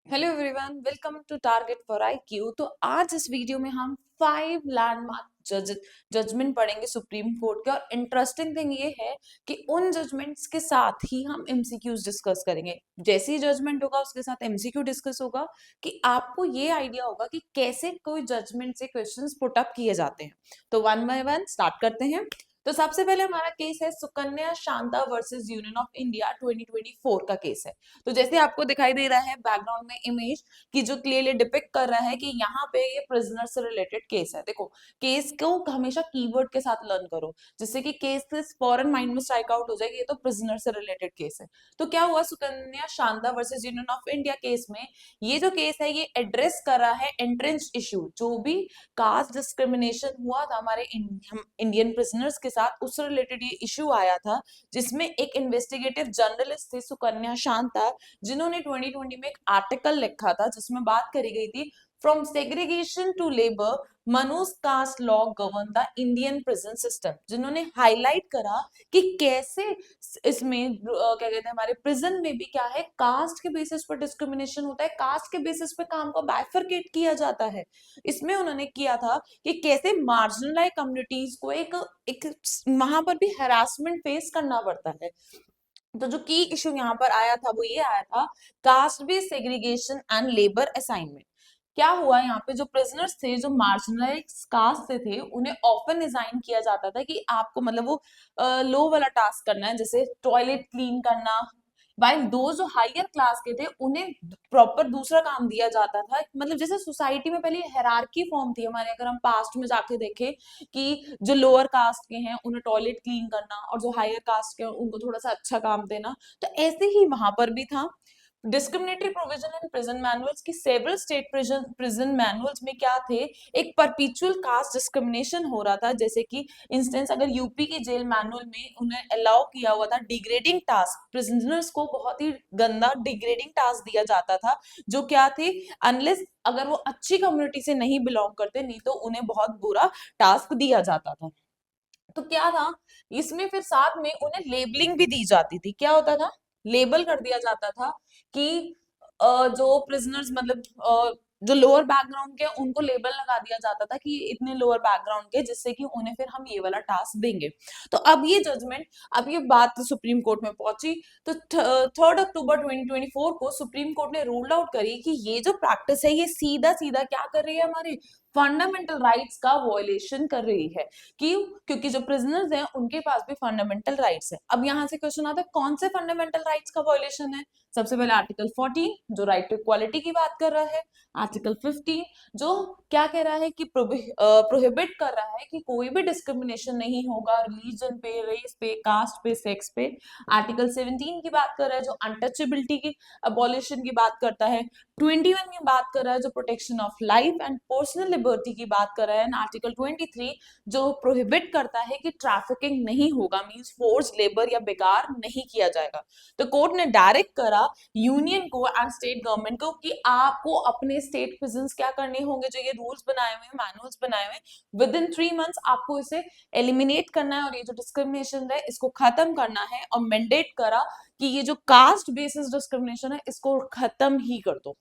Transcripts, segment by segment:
Hello everyone, welcome to target for IQ. तो आज इस वीडियो में हम 5 लैंडमार्क जजमेंट पढ़ेंगे सुप्रीम कोर्ट के। और इंटरेस्टिंग थिंग ये है कि उन जजमेंट्स के साथ ही हम एमसीक्यूज डिस्कस करेंगे। जैसे ही जजमेंट होगा उसके साथ एमसीक्यू डिस्कस होगा कि आपको ये आइडिया होगा कि कैसे कोई जजमेंट से क्वेश्चंस पुट अप किए जाते हैं। तो वन बाय वन स्टार्ट करते हैं। तो सबसे पहले हमारा केस है Sukanya Shanta versus union of India 2024 का केस है। तो जैसे आपको दिखाई दे रहा है बैकग्राउंड में इमेज की जो क्लियरली डिपिक्ट कर रहा है कि यहाँ पे ये प्रिजनर से रिलेटेड केस है। देखो, केस को हमेशा कीवर्ड के साथ लर्न करो जिससे कि केस फॉरन माइंड में स्ट्राइक आउट हो जाएगी ये तो प्रिजनर से रिलेटेड केस है। तो क्या हुआ, Sukanya Shanta versus union of India case में ये जो केस है ये एड्रेस कर रहा है एंट्रेंस इश्यू, जो भी कास्ट डिस्क्रिमिनेशन हुआ था हमारे इंडियन प्रिजनर्स के साथ, उससे रिलेटेड ये इश्यू आया था। जिसमें एक इन्वेस्टिगेटिव जर्नलिस्ट थी सुकन्या शांता, जिन्होंने 2020 में एक आर्टिकल लिखा था जिसमें बात करी गई थी फ्रॉम सेग्रीगेशन टू लेबर मनोज caste law govern the Indian prison system, जिन्होंने हाईलाइट करा कि कैसे इसमें क्या कहते हैं हमारे प्रिजन में भी क्या है, कास्ट के बेसिस पर डिस्क्रिमिनेशन होता है, कास्ट के बेसिस पे काम को बाइफरकेट किया जाता है। इसमें उन्होंने किया था कि कैसे मार्जिनलाइज कम्युनिटीज को एक एक वहां पर भी हरासमेंट फेस करना पड़ता है। तो जो की इशू यहाँ पर आया था वो ये आया था, caste based segregation and labour assignment. क्या हुआ, यहाँ पे जो प्रिजनर्स थे जो मार्जिनलाइज कास्ट से थे उन्हें ऑफन डिजाइन किया जाता था कि आपको मतलब वो लो वाला टास्क करना है, जैसे टॉयलेट क्लीन करना। वाइल दो जो हायर क्लास के थे उन्हें प्रॉपर दूसरा काम दिया जाता था। मतलब जैसे सोसाइटी में पहले हेरारकी फॉर्म थी हमारे, अगर हम पास्ट में जाके देखें कि जो लोअर कास्ट के हैं उन्हें टॉयलेट क्लीन करना और जो हायर कास्ट के हैं उनको थोड़ा सा अच्छा काम देना। तो ऐसे ही वहां पर भी था। Discriminatory provision in prison manuals की सेवरल स्टेट प्रिजन मैनुअल्स में क्या थे, एक परपिचुअल कास्ट डिस्क्रिमिनेशन हो रहा था। जैसे कि इंस्टेंस अगर यूपी के जेल मैनुअल में उन्हें अलाउ किया हुआ था डिग्रेडिंग टास्क, प्रिजनर्स को बहुत ही गंदा डिग्रेडिंग टास्क दिया जाता था, जो क्या थे, अनलेस अगर वो अच्छी कम्युनिटी से नहीं बिलोंग करते नहीं तो उन्हें बहुत बुरा टास्क दिया जाता था। तो क्या था इसमें, फिर साथ में उन्हें लेबलिंग भी दी जाती थी। क्या होता था, लेबल कर दिया जाता था कि जो प्रिजनर्स मतलब जो लोअर बैकग्राउंड के उनको लेबल लगा दिया जाता था कि इतने लोअर बैकग्राउंड के, जिससे कि उन्हें फिर हम ये वाला टास्क देंगे। तो अब ये जजमेंट, अब ये बात सुप्रीम कोर्ट में पहुंची। तो 3 अक्टूबर 2024 को सुप्रीम कोर्ट ने रूल आउट करी कि ये जो प्रैक्टिस है ये सीधा सीधा क्या कर रही है, हमारे फंडामेंटल राइट्स का वॉयलेशन कर रही है। क्यों? क्योंकि जो प्रिजनर्स हैं उनके पास भी फंडामेंटल राइट्स है। अब यहाँ से क्वेश्चन आता है कौन से फंडामेंटल राइट्स का वॉयलेशन है। सबसे पहले आर्टिकल 14 जो राइट टू इक्वालिटी की बात कर रहा है, आर्टिकल 15 जो क्या कह रहा है कि प्रोहिबिट कर रहा है कि कोई भी डिस्क्रिमिनेशन नहीं होगा रिलीजन पे, रेस पे, कास्ट पे, सेक्स पे। आर्टिकल 17 की बात कर रहा है जो अनटचेबिलिटी की अबॉलिशन की बात करता है। 21 की बात कर रहा है जो protection of life and personal liberty की बात कर रहा है। आर्टिकल 23 जो प्रोहिबिट करता है कि ट्रैफिकिंग नहीं होगा, मींस फोर्स लेबर या बेकार नहीं किया जाएगा। तो कोर्ट ने डायरेक्ट करा यूनियन को एंड स्टेट गवर्नमेंट को कि आपको अपने स्टेट प्रिजन्स क्या करने होंगे, जो ये रूल्स बनाए हुए हैं, मैनुअल्स बनाए हुए हैं, विद इन 3 मंथ्स आपको इसे एलिमिनेट करना है और ये जो डिस्क्रिमिनेशन है इसको खत्म करना है। और मैंडेट करा कि ये जो कास्ट बेसिस डिस्क्रिमिनेशन है इसको खत्म ही कर दो।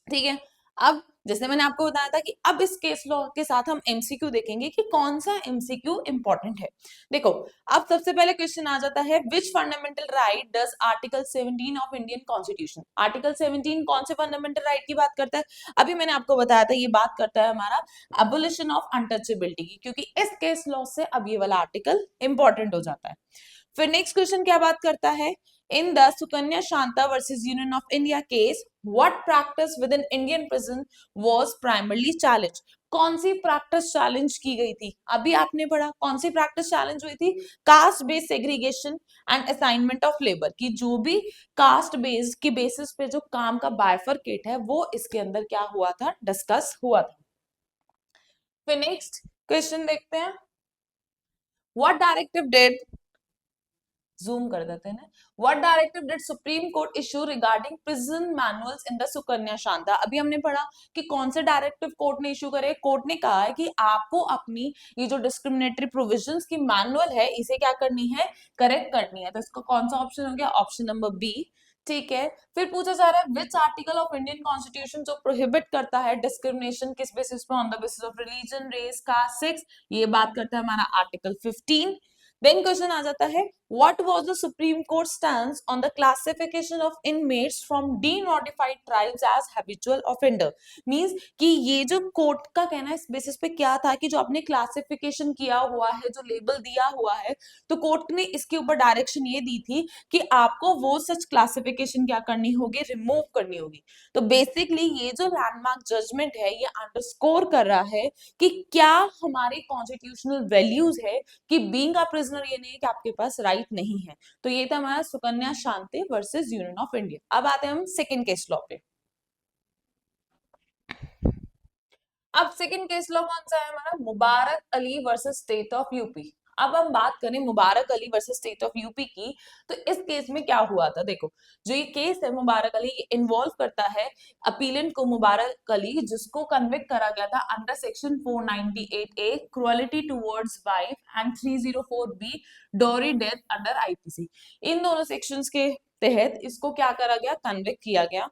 ठीक है। अब जैसे मैंने आपको बताया था कि अब इस केस लॉ के साथ हम एमसीक्यू देखेंगे कि कौन सा एमसीक्यू इंपॉर्टेंट है। देखो, अब सबसे पहले क्वेश्चन आ जाता है, which fundamental right does article 17 of Indian constitution. Article 17 कौन से फंडामेंटल राइट की बात करता है? अभी मैंने आपको बताया था ये बात करता है हमारा एबोलिशन ऑफ अनटचेबिलिटी की, क्योंकि इस केस लॉ से अब ये वाला आर्टिकल इंपॉर्टेंट हो जाता है। फिर नेक्स्ट क्वेश्चन क्या बात करता है, in the Sukanya Shanta versus union of India case what practice with in Indian prison was primarily challenge. कौन सी प्रैक्टिस चैलेंज की गई थी? अभी आपने पढ़ा कौन सी प्रैक्टिस चैलेंज हुई थी, caste based segregation and assignment of labour की, जो भी कास्ट बेस्ड की बेसिस पे जो काम का बाइफरकेट है वो इसके अंदर क्या हुआ था, डिस्कस हुआ था। फिर नेक्स्ट क्वेश्चन देखते हैं, व्हाट डायरेक्टिव डिड, जूम कर देते हैं ना, what directive did supreme court issue regarding prison manuals in the Sukanya Shanta. अभी हमने पढ़ा कि कौन से डायरेक्टिव कोर्ट ने इशू करे। कोर्ट ने कहा है कि आपको अपनी ये जो डिस्क्रिमिनेटरी प्रोविजंस की मैनुअल है इसे क्या करनी है, करेक्ट करनी है। तो इसका कौन सा ऑप्शन हो गया, ऑप्शन नंबर बी। ठीक है, फिर पूछा जा रहा है which article of Indian constitution जो प्रोहिबिट करता है डिस्क्रिमिनेशन किस बेसिस पे, on the basis of religion, race, caste, sex, ये बात करता है हमारा आर्टिकल 15। देन क्वेश्चन आ जाता है what was the supreme court stand on the classification of inmates from denotified tribes as habitual offender. Means कि ये जो कोर्ट का कहना है इस बेसिस पे क्या था कि जो आपने क्लासिफिकेशन किया हुआ है, जो लेबल दिया हुआ है, तो कोर्ट ने इसके ऊपर डायरेक्शन ये दी थी कि आपको वो सच क्लासिफिकेशन क्या करनी होगी, रिमूव करनी होगी। तो बेसिकली ये जो लैंडमार्क जजमेंट है ये अंडरस्कोर कर रहा है कि क्या हमारी कॉन्स्टिट्यूशनल वैल्यूज है कि बीइंग अ प्रिजनर ये नहीं है कि आपके पास राइट नहीं है। तो ये था हमारा सुकन्या शांति वर्सेस यूनियन ऑफ इंडिया। अब आते हैं हम सेकेंड केस लॉ पे। अब सेकंड केस लॉ कौन सा है हमारा, Mubarak Ali versus state of UP. अब हम बात करें Mubarak Ali versus state of UP की, तो इस केस में क्या हुआ था, देखो जो ये केस है मुबारक अली इन्वॉल्व करता है अपीलेंट को मुबारक अली, जिसको कन्विक्ट करा गया था under section 498 A cruelty towards wife and 304 B dowry death under IPC. इन दोनों सेक्शंस के तहत इसको क्या करा गया, कन्विक्ट किया गया।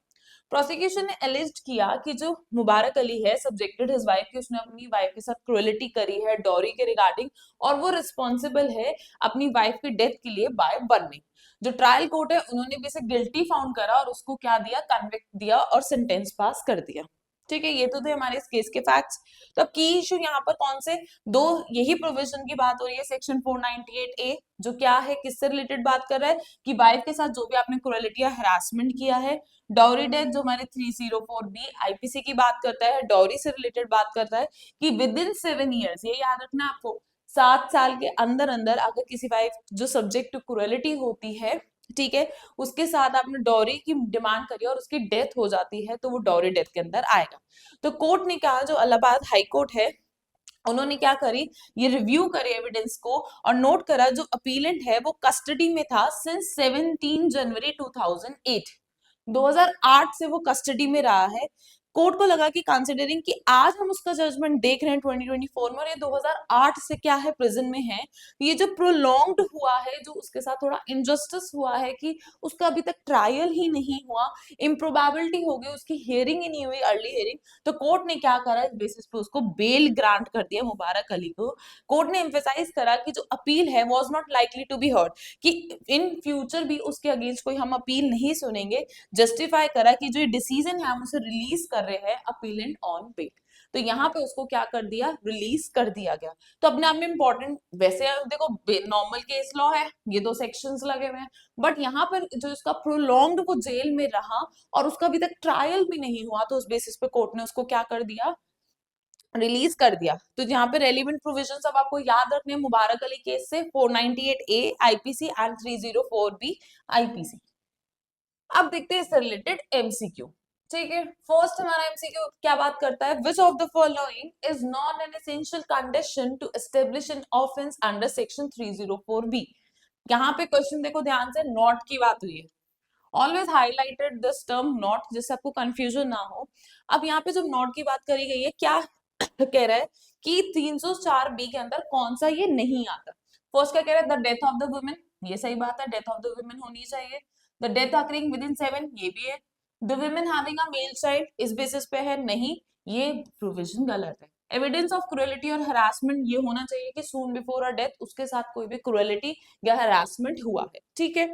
प्रोसिक्यूशन ने एलिज्ड किया कि जो मुबारक अली है सब्जेक्टेड हिज वाइफ की, उसने अपनी वाइफ के साथ क्रुएलिटी करी है डॉरी के रिगार्डिंग, और वो रिस्पॉन्सिबल है अपनी वाइफ की डेथ के लिए बाय बर्निंग। जो ट्रायल कोर्ट है उन्होंने भी इसे गिल्टी फाउंड करा और उसको क्या दिया, कन्विक्ट दिया और सेंटेंस पास कर दिया। ठीक है, ये तो थे हमारे इस केस के फैक्ट्स। तो अब की इशू यहाँ पर कौन से दो, यही प्रोविजन की बात हो रही है सेक्शन 498 ए, जो क्या है किससे रिलेटेड बात कर रहा है कि वाइफ के साथ जो भी आपने क्रुएलिटी या हरासमेंट किया है। डॉरी डेथ जो हमारे 304 बी आईपीसी की बात करता है, डॉरी से रिलेटेड बात करता है कि विद इन 7 ईयर्स, ये याद रखना आपको, 7 साल के अंदर अंदर अगर किसी वाइफ जो सब्जेक्ट टू क्रुएलिटी होती है, ठीक है, उसके साथ आपने डॉरी की डिमांड करी और उसकी डेथ हो जाती है, तो वो डॉरी डेथ के अंदर आएगा। तो कोर्ट ने कहा, जो इलाहाबाद हाई कोर्ट है, उन्होंने क्या करी, ये रिव्यू करे एविडेंस को और नोट करा जो अपीलेंट है वो कस्टडी में था सिंस 17 जनवरी 2008। 2008 से वो कस्टडी में रहा है। कोर्ट को लगा कि कंसिडरिंग कि आज हम उसका जजमेंट देख रहे हैं 2024 में और ये 2008 से क्या है प्रेजेंट में है, ये जो प्रोलॉन्ग्ड हुआ है, जो उसके साथ थोड़ा इनजस्टिस हुआ है कि उसका अभी तक ट्रायल ही नहीं हुआ, इम्प्रोबेबिलिटी हो गई, उसकी हियरिंग ही नहीं हुई, अर्ली हियरिंग, तो कोर्ट ने क्या करा, इस बेसिस पे उसको बेल ग्रांट कर दिया मुबारक अली को। कोर्ट ने एम्फेसाइज करा कि जो अपील है was not likely to be heard, कि इन फ्यूचर भी उसके अगेंस्ट कोई हम अपील नहीं सुनेंगे। जस्टिफाई करा कि जो डिसीजन है हम उसे रिलीज कर रहे हैं अपीलेंट ऑन बेल। तो यहाँ पे उसको क्या कर दिया, रिलीज कर दिया गया। तो अपने आप में इंपॉर्टेंट, वैसे देखो नॉर्मल केस लॉ है, ये दो सेक्शंस लगे हुए हैं, बट यहाँ पर जो इसका प्रोलॉन्ग्ड वो जेल में रहा और उसका अभी तक ट्रायल भी नहीं हुआ, तो उस बेसिस पे कोर्ट ने उसको क्या कर दिया, रिलीज कर दिया। तो यहाँ पे रेलिवेंट प्रोविजंस अब आपको याद रखने हैं मुबारक अली केस से 498 ए आईपीसी एंड 304 बी आईपीसी। अब देखते हैं इससे रिलेटेड एमसीक्यू। ठीक है, फर्स्ट हमारा एमसीक्यू क्या बात करता है, which of the following is not an essential condition to establish an offence under section 304 B. यहाँ पे क्वेश्चन देखो ध्यान से, नॉट की बात हुई है, always highlighted this term not, जिससे आपको कंफ्यूजन ना हो। अब यहाँ पे जब नॉट की बात करी गई है, क्या कह रहा है कि 304 बी के अंदर कौन सा ये नहीं आता। फर्स्ट क्या कह रहा है, the death of the women, ये सही बात है, डेथ ऑफ द वुमेन होनी चाहिए। The death occurring with in 7, ये भी है। The women having a male child, इस बेसिस पे है, नहीं, ये प्रोविजन गलत है। एविडेंस ऑफ क्रुएलिटी और हरासमेंट, ये होना चाहिए कि सून बिफोर अ डेथ उसके साथ कोई भी क्रुएलिटी या हरासमेंट हुआ है। ठीक है,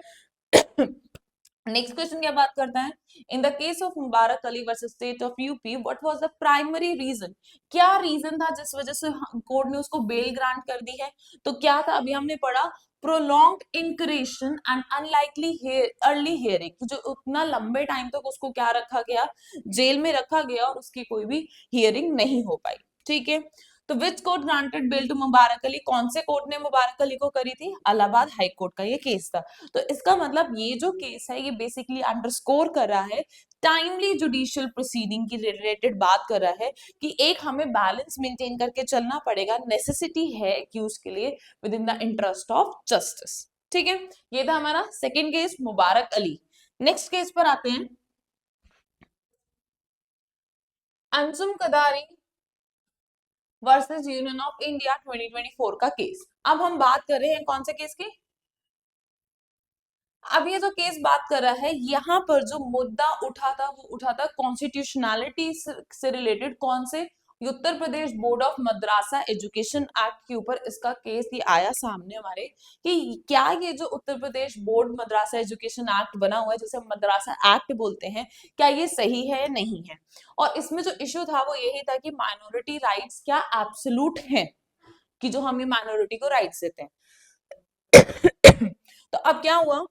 नेक्स्ट क्वेश्चन क्या बात करता है, in the case of Mubarak Ali versus state of UP what was the primary reason, क्या रीजन था जिस वजह से कोर्ट ने उसको बेल ग्रांट कर दी है। तो क्या था, अभी हमने पढ़ा, prolonged incarceration and unlikely early hearing, जो उतना लंबे टाइम तक उसको क्या रखा गया, जेल में रखा गया और उसकी कोई भी हियरिंग नहीं हो पाई। ठीक है, तो which court granted bail to Mubarak Ali, कौन से कोर्ट ने मुबारक अली को करी थी, इलाहाबाद हाई कोर्ट का ये केस था। तो इसका मतलब ये जो केस है ये बेसिकली अंडरस्कोर कर रहा है, टाइमली जुडिशियल प्रोसीडिंग की रिलेटेड बात कर रहा है कि एक हमें बैलेंस मेंटेन करके चलना पड़ेगा, नेसेसिटी है कि उसके लिए within the interest of justice. ठीक है, ये था हमारा second case Mubarak Ali. Next case पर आते हैं, Anjum Kadari versus union of India 2024 का केस। अब हम बात कर रहे हैं कौन से केस की, अब ये जो केस बात कर रहा है, यहाँ पर जो मुद्दा उठा था वो उठा था कॉन्स्टिट्यूशनैलिटी से रिलेटेड। कौन से? Uttar Pradesh board of madrasa education act के ऊपर इसका केस ये आया सामने हमारे, कि क्या ये जो उत्तर Pradesh board madrasa education act बना हुआ है, जिसे हम मद्रासा एक्ट बोलते हैं, क्या ये सही है या नहीं है। और इसमें जो इश्यू था वो यही था कि माइनॉरिटी राइट्स क्या एब्सोल्यूट हैं, कि जो हम ये माइनॉरिटी को राइट्स देते हैं। तो अब क्या हुआ,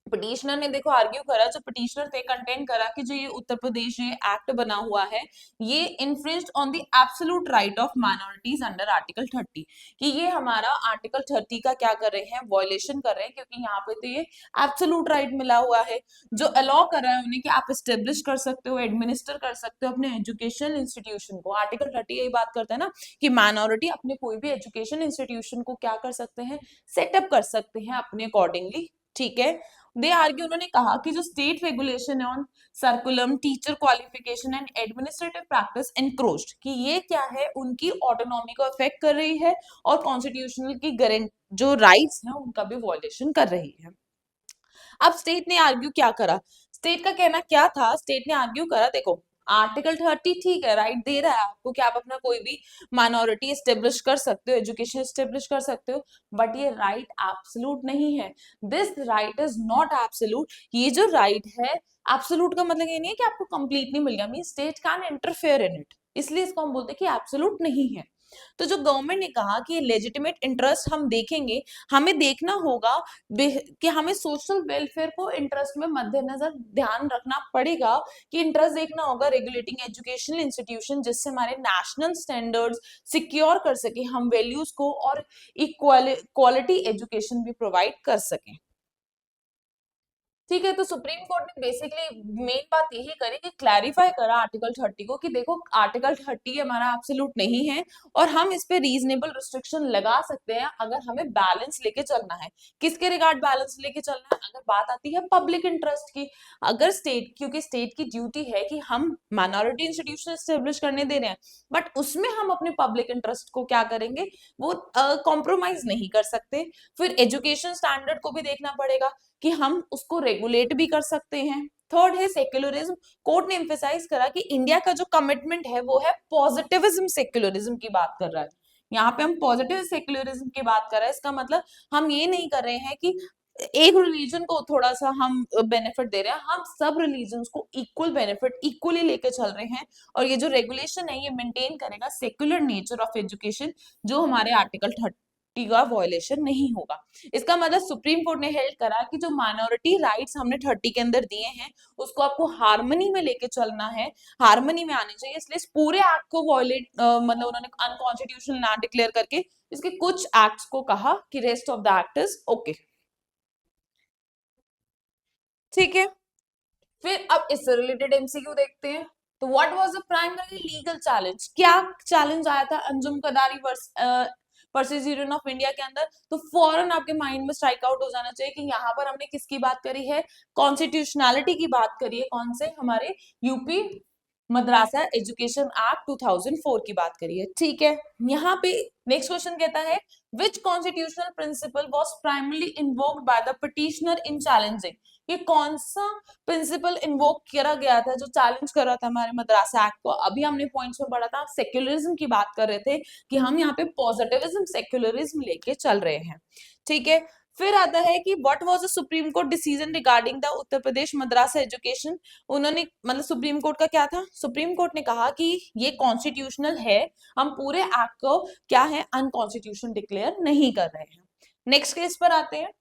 पिटिशनर ने देखो आर्ग्यू करा, जो पिटिशनर थे कंटेन करा कि जो ये उत्तर प्रदेश ये एक्ट बना हुआ है ये infringed on the absolute right of minorities under article 30, कि ये हमारा आर्टिकल 30 का क्या कर रहे हैं, वॉयलेशन कर रहे हैं, क्योंकि यहाँ पे तो ये एब्सोल्यूट राइट मिला हुआ है जो अलाउ कर रहा है उन्हें कि आप स्टेब्लिश कर सकते हो, एडमिनिस्टर कर सकते हो अपने एजुकेशन इंस्टीट्यूशन को। आर्टिकल 30 यही बात करता है ना कि माइनॉरिटी अपने कोई भी एजुकेशन इंस्टीट्यूशन को क्या कर सकते हैं, सेटअप कर सकते हैं अपने अकॉर्डिंगली। ठीक है, दे आर्ग्यू, उन्होंने कहा कि जो स्टेट रेगुलेशन है on सर्कुलम, teacher qualification and administrative practice encroached, कि ये क्या है, उनकी ऑटोनॉमी को अफेक्ट कर रही है और कॉन्स्टिट्यूशनल की जो राइट्स हैं उनका भी वॉयलेशन कर रही है। अब स्टेट ने आर्ग्यू क्या करा, स्टेट का कहना क्या था, स्टेट ने आर्ग्यू करा, देखो आर्टिकल 30 ठीक है, राइट दे रहा है आपको कि आप अपना कोई भी माइनॉरिटी एस्टेब्लिश कर सकते हो, एजुकेशन एस्टेब्लिश कर सकते हो, बट ये राइट एब्सोल्यूट नहीं है। This right is not absolute. ये जो राइट है, एब्सोल्यूट का मतलब ये नहीं है कि आपको कंप्लीटली मिल गया, mean state can interfere in it, इसलिए इसको हम बोलते हैं कि एब्सोल्यूट नहीं है। तो जो गवर्नमेंट ने कहा कि ये लेजिटिमेट इंटरेस्ट हम देखेंगे, हमें देखना होगा कि हमें सोशल वेलफेयर को इंटरेस्ट में मद्देनजर ध्यान रखना पड़ेगा, कि इंटरेस्ट देखना होगा रेगुलेटिंग एजुकेशनल इंस्टीट्यूशन, जिससे हमारे नेशनल स्टैंडर्ड्स सिक्योर कर सके हम वैल्यूज को, और क्वालिटी एजुकेशन भी प्रोवाइड कर सकें। ठीक है, तो सुप्रीम कोर्ट ने बेसिकली मेन बात यही करी कि क्लैरिफाई करा आर्टिकल 30 को, कि देखो आर्टिकल 30 हमारा एब्सोल्यूट नहीं है और हम इस पे रीजनेबल रिस्ट्रिक्शन लगा सकते हैं अगर हमें बैलेंस लेके चलना है। किसके रिगार्ड बैलेंस लेके चलना है? अगर बात आती है पब्लिक इंटरेस्ट की, अगर स्टेट, क्योंकि स्टेट की ड्यूटी है कि हम माइनॉरिटी इंस्टीट्यूशन स्टेब्लिश करने दे रहे हैं, बट उसमें हम अपने पब्लिक इंटरेस्ट को क्या करेंगे, वो कॉम्प्रोमाइज नहीं कर सकते। फिर एजुकेशन स्टैंडर्ड को भी देखना पड़ेगा कि हम उसको रेगुलेट भी कर सकते हैं। थर्ड है सेक्युलरिज्म। कोर्ट ने एम्फेसाइज करा कि इंडिया का जो कमिटमेंट है वो है पॉजिटिविज्म सेक्युलरिज्म की बात कर रहा है। यहाँ पे हम पॉजिटिव सेक्युलरिज्म की बात कर रहे हैं, इसका मतलब हम ये नहीं कर रहे हैं कि एक रिलीजन को थोड़ा सा हम बेनिफिट दे रहे हैं, हम सब रिलीजन को इक्वल बेनिफिट इक्वली लेके चल रहे हैं। और ये जो रेगुलेशन है ये मेंटेन करेगा सेक्युलर नेचर ऑफ एजुकेशन, जो हमारे आर्टिकल 30 का वॉयलेशन नहीं होगा। इसका मतलब सुप्रीम कोर्ट ने हेल्ड करा कि जो माइनॉरिटी राइट्स हमने 30 के अंदर दिए हैं उसको आपको हार्मनी में लेके चलना है, हार्मनी में आने चाहिए। इसलिए इस पूरे एक्ट को वॉयलेट मतलब उन्होंने अनकॉन्स्टिट्यूशनल ना डिक्लेयर करके इसके कुछ एक्ट्स को कहा कि rest of the act is okay. ठीक है, फिर अब इससे रिलेटेड एमसीक्यू देखते हैं। तो what was the primary legal challenge, क्या चैलेंज आया था Anjum Kadari versus union of India के अंदर? तो फौरन आपके माइंड में स्ट्राइक आउट हो जाना चाहिए कि यहाँ पर हमने किसकी बात करी है, कॉन्स्टिट्यूशनैलिटी की बात करी है। कौन से? हमारे यूपी मद्रासा एजुकेशन एक्ट 2004 की बात करिए। ठीक है, यहाँ पे नेक्स्ट क्वेश्चन कहता है which constitutional principle was primarily invoked by the petitioner in challenging, ये कौन सा प्रिंसिपल इन्वोक करा गया था जो चैलेंज कर रहा था हमारे मद्रासा एक्ट को? अभी हमने पॉइंट्स में पढ़ा था, सेक्युलरिज्म की बात कर रहे थे कि हम यहाँ पे पॉजिटिविज्म सेक्युलरिज्म लेके चल रहे हैं। ठीक है, फिर आता है कि what was the supreme court decision regarding the Uttar Pradesh madrasa education. उन्होंने मतलब सुप्रीम कोर्ट का क्या था, सुप्रीम कोर्ट ने कहा कि ये कॉन्स्टिट्यूशनल है, हम पूरे एक्ट को क्या है अनकॉन्स्टिट्यूशनल डिक्लेयर नहीं कर रहे हैं। नेक्स्ट केस पर आते हैं।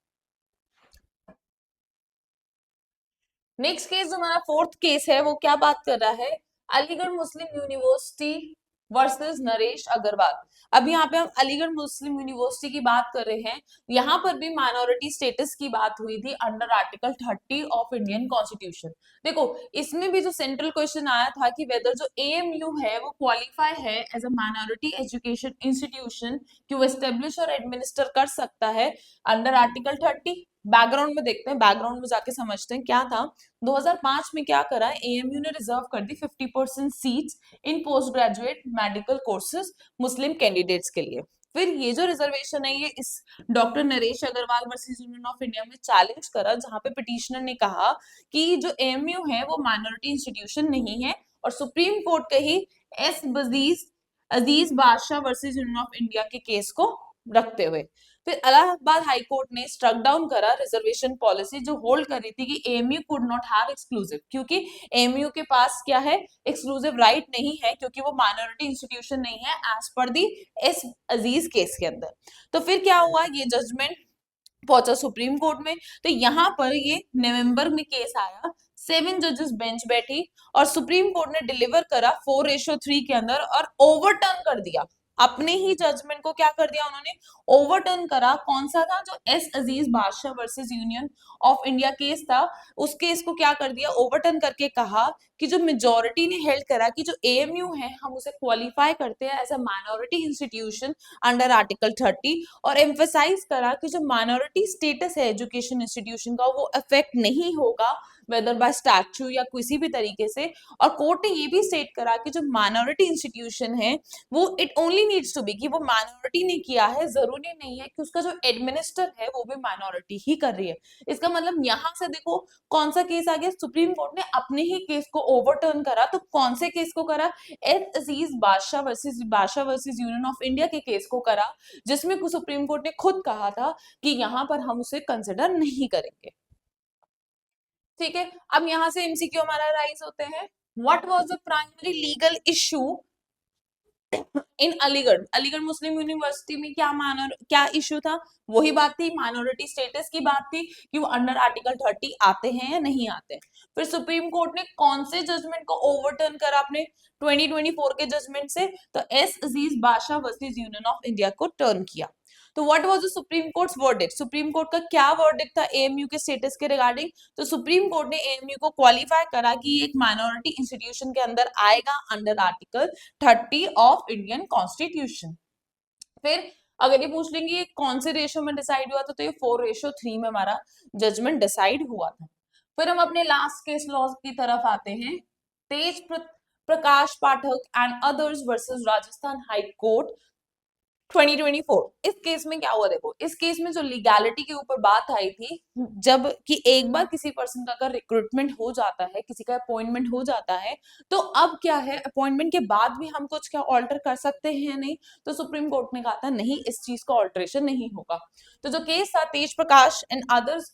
नेक्स्ट केस जो हमारा फोर्थ केस है वो क्या बात कर रहा है, अलीगढ़ मुस्लिम यूनिवर्सिटी वर्सेस नरेश अग्रवाल। अब यहाँ पे हम अलीगढ़ मुस्लिम यूनिवर्सिटी की बात कर रहे हैं, यहाँ पर भी माइनॉरिटी स्टेटस की बात हुई थी under article 30 of Indian constitution. देखो इसमें भी जो सेंट्रल क्वेश्चन आया था कि वेदर जो एएमयू है वो क्वालिफाई है as a minority education institution कि वो एस्टेब्लिश और एडमिनिस्टर कर सकता है अंडर आर्टिकल 30। बैकग्राउंड में देखते हैं, बैकग्राउंड में जाके समझते हैं क्या था। 2005 में क्या करा, एएमयू ने रिजर्व कर दी 50% seats in post graduate medical courses Muslim candidates के लिए। फिर ये जो रिजर्वेशन है ये इस doctor Naresh Agarwal versus union of India में चैलेंज करा, जहां पे पिटिशनर ने कहा कि जो एएमयू है वो माइनॉरिटी इंस्टीट्यूशन नहीं है, और सुप्रीम कोर्ट कही एस बजीज अजीज बादशाह वर्सेस यूनियन ऑफ इंडिया के केस को रखते हुए। फिर इलाहाबाद हाई कोर्ट ने स्ट्रक डाउन करा रिजर्वेशन पॉलिसी जो होल्ड कर रही थी कि AMU could not have exclusive, क्योंकि एएमयू के पास क्या है, एक्सक्लूसिव राइट नहीं है, क्योंकि वो माइनॉरिटी इंस्टीट्यूशन नहीं है एज पर दी एस अजीज केस के अंदर। तो फिर क्या हुआ, ये जजमेंट पहुंचा सुप्रीम कोर्ट में। तो यहाँ पर ये नवंबर में केस आया, 7 जजेस बेंच बैठी और सुप्रीम कोर्ट ने डिलीवर करा 4:3 के अंदर और ओवरटर्न कर दिया अपने ही जजमेंट को। क्या कर दिया उन्होंने, ओवरटर्न करा। कौन सा था, जो एस अजीज बादशाह versus union of India case था, उस केस को क्या कर दिया, ओवरटर्न करके कहा कि जो मेजोरिटी ने हेल्ड करा कि जो एएमयू है हम उसे क्वालिफाई करते हैं as a minority institution under article 30, और एम्फेसाइज करा कि जो माइनॉरिटी स्टेटस है एजुकेशन इंस्टीट्यूशन का वो अफेक्ट नहीं होगा वेदर बाय स्टैच्यू या किसी भी तरीके से। और कोर्ट ने ये भी स्टेट करा कि जो माइनॉरिटी इंस्टीट्यूशन है वो it only needs to be, कि वो माइनॉरिटी ने किया है, जरूरी नहीं है कि उसका जो एडमिनिस्टर है वो भी माइनॉरिटी ही कर रही है। इसका मतलब यहाँ से देखो कौन सा केस आ गया, सुप्रीम कोर्ट ने अपने ही केस को ओवरटर्न करा। तो कौन से केस को करा, एस अजीज बादशाह वर्सेस यूनियन ऑफ इंडिया के केस को करा, जिसमें सुप्रीम कोर्ट ने खुद कहा था कि यहाँ पर हम उसे कंसिडर नहीं करेंगे। ठीक है, अब यहां से एमसीक्यू हमारा राइज होते हैं, what was the primary legal issue in Aligarh, Aligarh Muslim university में क्या इशू था, वही बात थी, माइनॉरिटी स्टेटस की बात थी कि वो अंडर आर्टिकल 30 आते हैं या नहीं आते। फिर सुप्रीम कोर्ट ने कौन से जजमेंट को ओवरटर्न करा अपने 2024 के जजमेंट से, तो एस अजीज बादशाह वर्सेस यूनियन ऑफ इंडिया को टर्न किया। तो what was the supreme courts verdict, supreme court का क्या वर्डिक्ट था एएमयू के स्टेटस के रिगार्डिंग, तो सुप्रीम कोर्ट ने एएमयू को क्वालिफाई करा कि ये एक माइनॉरिटी इंस्टीट्यूशन के अंदर आएगा under article 30 of Indian constitution. फिर अगर ये पूछ लेंगे कौन से रेशो में डिसाइड हुआ था, तो ये 4:3 में हमारा जजमेंट डिसाइड हुआ था। फिर हम अपने लास्ट केस लॉ की तरफ आते हैं, Tej Prakash Pathak and others versus Rajasthan high court 2024। इस केस में क्या हुआ, देखो इस केस में जो लीगैलिटी के ऊपर बात आई थी, जब कि एक बार किसी पर्सन का अगर रिक्रूटमेंट हो जाता है, किसी का अपॉइंटमेंट हो जाता है, तो अब क्या है, अपॉइंटमेंट के बाद भी हम कुछ क्या ऑल्टर कर सकते हैं नहीं, तो सुप्रीम कोर्ट ने कहा था नहीं, इस चीज का ऑल्टरेशन नहीं होगा। तो जो केस था Tej Prakash and others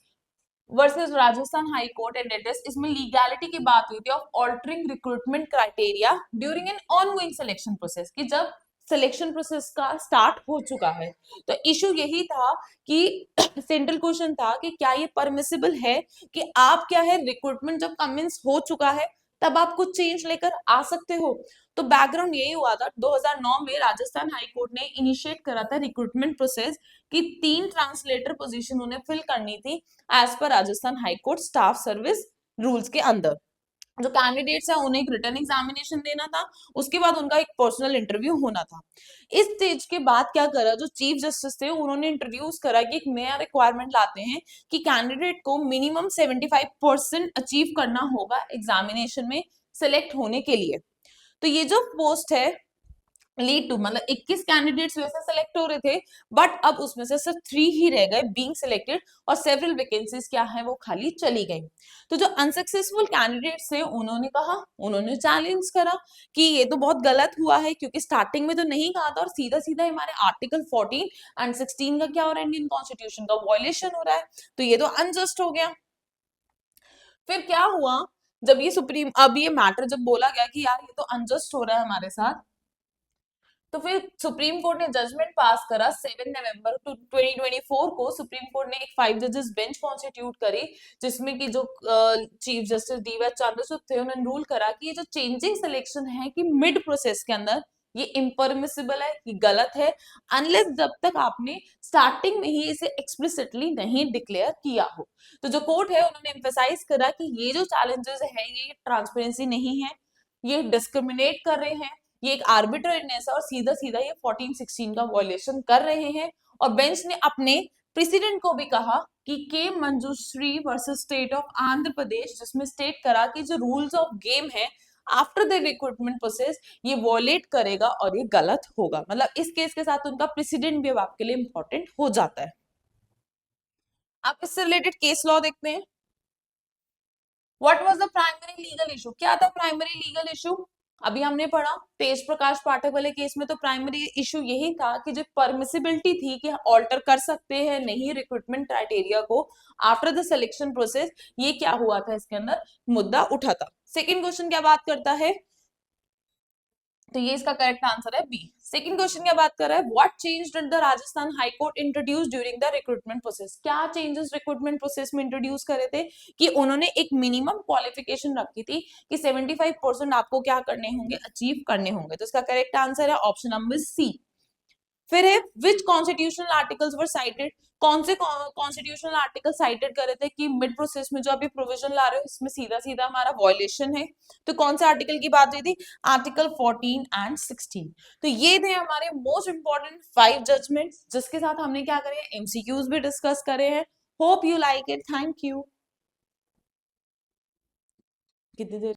versus Rajasthan high court and latest, इसमें लीगैलिटी की बात हुई थी of altering recruitment criteria during an ongoing selection process, कि जब सिलेक्शन प्रोसेस का स्टार्ट हो चुका है। तो इशू यही था कि सेंट्रल क्वेश्चन था कि क्या ये परमिसिबल है कि आप क्या है, रिक्रूटमेंट जब कमेंस हो चुका है तब आप कुछ चेंज लेकर आ सकते हो। तो बैकग्राउंड यही हुआ था, 2009 में राजस्थान हाई कोर्ट ने इनिशिएट करा था रिक्रूटमेंट प्रोसेस कि 3 ट्रांसलेटर पोजीशन उन्हें फिल करनी थी as per Rajasthan high court staff service rules के अंदर। जो कैंडिडेट्स है उन्हें एक रिटर्न एग्जामिनेशन देना था, उसके बाद उनका एक पर्सनल इंटरव्यू होना था। इस स्टेज के बाद क्या करा, जो चीफ जस्टिस थे उन्होंने इंट्रोड्यूस करा कि एक नया रिक्वायरमेंट लाते हैं कि कैंडिडेट को मिनिमम 75% अचीव करना होगा एग्जामिनेशन में सिलेक्ट होने के लिए। तो ये जो पोस्ट है लीड टू, मतलब 21 कैंडिडेट्स वैसे सेलेक्ट हो रहे थे, बट अब उसमें से सिर्फ 3 ही रह गए बीइंग सिलेक्टेड, और सेवरल वैकेंसीज क्या है वो खाली चली गई। तो जो अनसक्सेसफुल कैंडिडेट्स थे उन्होंने कहा, उन्होंने चैलेंज करा कि ये तो बहुत गलत हुआ है, क्योंकि स्टार्टिंग में तो नहीं कहा था और सीधा सीधा हमारे आर्टिकल 14 एंड 16 का क्या हो रहा है, इंडियन कॉन्स्टिट्यूशन का वायलेशन हो रहा है, तो ये तो अनजस्ट हो गया। फिर क्या हुआ, जब ये सुप्रीम, अब ये मैटर जब बोला गया कि यार ये तो अनजस्ट हो रहा है हमारे साथ, तो फिर सुप्रीम कोर्ट ने जजमेंट पास करा 7 नवंबर 2024 को। सुप्रीम कोर्ट ने एक 5 जजेस बेंच कॉन्स्टिट्यूट करी, जिसमें कि जो चीफ जस्टिस डीवाई चंद्रचूड़ थे, उन्होंने रूल करा कि ये जो चेंजिंग सिलेक्शन है कि मिड प्रोसेस के अंदर ये इम्परमिसिबल है, ये गलत है, अनलेस जब तक आपने स्टार्टिंग में ही इसे एक्सप्लिसिटली नहीं डिक्लेयर किया हो। तो जो कोर्ट है उन्होंने एम्फेसाइज करा कि ये जो चैलेंजेस है ये ट्रांसपेरेंसी नहीं है, ये डिस्क्रिमिनेट कर रहे हैं, ये एक आर्बिट्रेरीनेस है और सीधा सीधा ये 14-16 का वायलेशन कर रहे हैं। और बेंच ने अपने प्रेसिडेंट को भी कहा कि K Manjushree versus state of Andhra Pradesh, जिसमें स्टेट करा कि जो रूल्स ऑफ गेम है आफ्टर द रिक्रूटमेंट प्रोसेस ये वॉलेट करेगा और ये गलत होगा। मतलब इस केस के साथ उनका प्रेसिडेंट भी अब आपके लिए इंपॉर्टेंट हो जाता है। आप इससे रिलेटेड केस लॉ देखते हैं। What was the primary legal issue? क्या था प्राइमरी लीगल इशू? अभी हमने पढ़ा तेज प्रकाश पाठक वाले केस में, तो प्राइमरी इशू यही था कि जो परमिसिबिलिटी थी कि ऑल्टर कर सकते हैं नहीं रिक्रूटमेंट क्राइटेरिया को आफ्टर द सिलेक्शन प्रोसेस, ये क्या हुआ था इसके अंदर मुद्दा उठा था। सेकेंड क्वेश्चन क्या बात करता है? तो ये इसका करेक्ट आंसर है बी। सेकंड क्वेश्चन क्या बात कर रहा है? What changed the Rajasthan high court introduce during the recruitment process? क्या चेंजेस रिक्रूटमेंट प्रोसेस में इंट्रोड्यूस करे थे? कि उन्होंने एक मिनिमम क्वालिफिकेशन रखी थी कि 75% आपको क्या करने होंगे, अचीव करने होंगे। तो इसका करेक्ट आंसर है ऑप्शन नंबर सी। फिर है which constitutional articles were cited? कौन से कॉन्स्टिट्यूशनल आर्टिकल साइटेड करे थे कि मिड प्रोसेस में जो अभी प्रोविजन ला रहे हो इसमें सीधा सीधा हमारा वॉयलेशन है? तो कौन से आर्टिकल की बात हुई थी? Article 14 and 16। तो ये थे हमारे मोस्ट इंपॉर्टेंट 5 जजमेंट्स जिसके साथ हमने क्या करे, एमसीक्यूज भी डिस्कस करे हैं। Hope you like it. Thank you. कितनी देर